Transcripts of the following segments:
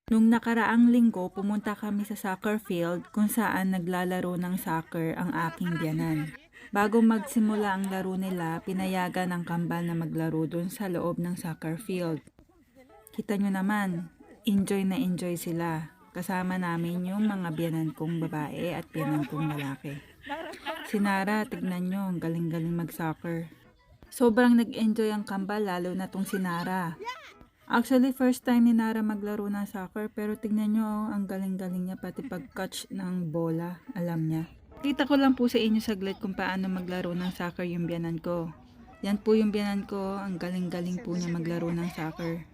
Nung nakaraang linggo, pumunta kami sa soccer field kung saan naglalaro ng soccer ang aking biyanan. Bago magsimula ang laro nila, pinayagan ng kambal na maglaro dun sa loob ng soccer field. Kita nyo naman, enjoy na enjoy sila. Kasama namin yung mga biyanan kong babae at biyanan kong lalaki. Si Nara, tignan nyo, ang galing-galing mag-soccer. Sobrang nag-enjoy ang kambal, lalo na tong si Nara. Actually, first time ni Nara maglaro ng soccer, pero tignan nyo, oh, ang galing-galing niya, pati pag-catch ng bola, alam niya. Kita ko lang po sa inyo saglit kung paano maglaro ng soccer yung biyanan ko. Yan po yung biyanan ko, ang galing-galing po niya maglaro ng soccer.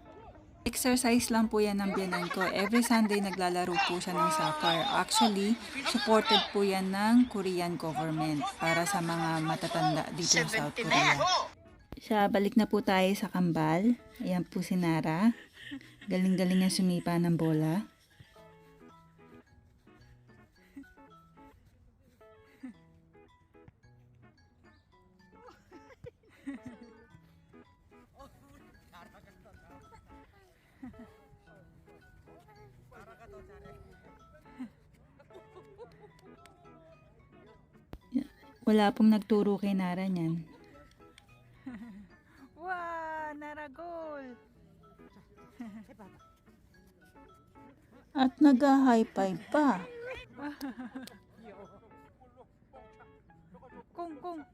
Exercise lang po yan ng biyanan ko. Every Sunday naglalaro po siya ng soccer. Actually, supported po yan ng Korean government para sa mga matatanda dito sa South Korea. Siya, balik na po tayo sa kambal. Ayan po si Nara. Galing-galing niya sumipa ng bola. Wala pong nagturo kay Nara niyan. Wow, Nara goal! At nag-high five pa. Kung.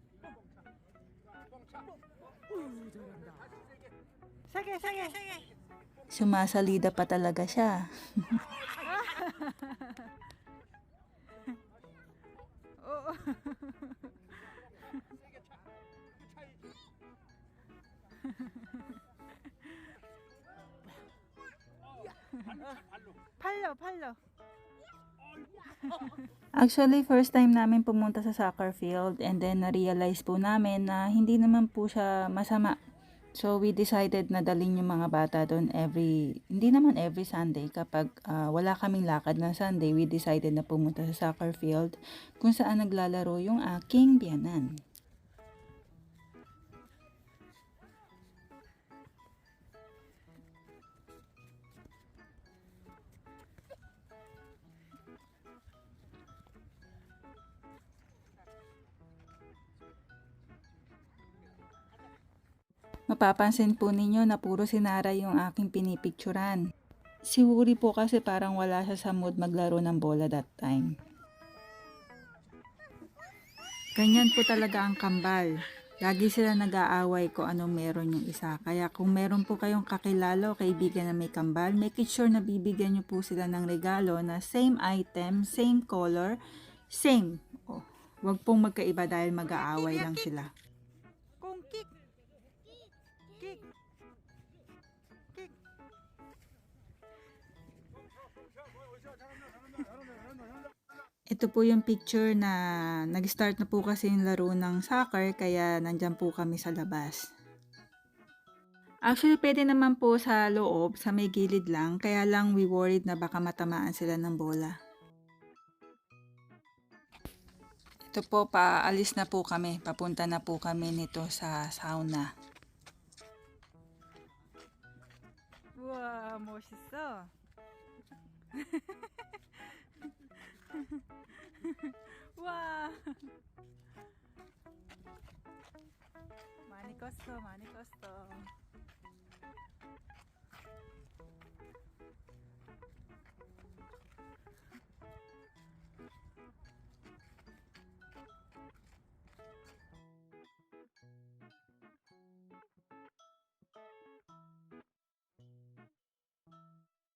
Sige. Sumasalida pa talaga siya. Oo. 팔로. Actually, first time namin pumunta sa soccer field and then na-realize po namin na hindi naman po siya masama. So, we decided na dalhin yung mga bata doon hindi naman every Sunday. Kapag wala kaming lakad ng Sunday, we decided na pumunta sa soccer field kung saan naglalaro yung aking biyanan. Mapapansin po ninyo na puro si Nara yung aking pinipicturan. Si Wuri po kasi parang wala siya sa mood maglaro ng bola that time. Ganyan po talaga ang kambal. Lagi sila nag-aaway kung anong meron yung isa. Kaya kung meron po kayong kakilala o kaibigan na may kambal, make it sure na bibigyan nyo po sila ng regalo na same item, same color, same. Oh, wag pong magkaiba dahil mag-aaway lang sila. Kung kick. Ito po yung picture na nag-start na po kasi yung laro ng soccer kaya nandyan po kami sa labas. Actually, pwede naman po sa loob, sa may gilid lang, kaya lang we worried na baka matamaan sila ng bola. Ito po, paalis na po kami, papunta na po kami nito sa sauna. Wow, 멋있어. 와 많이 컸어.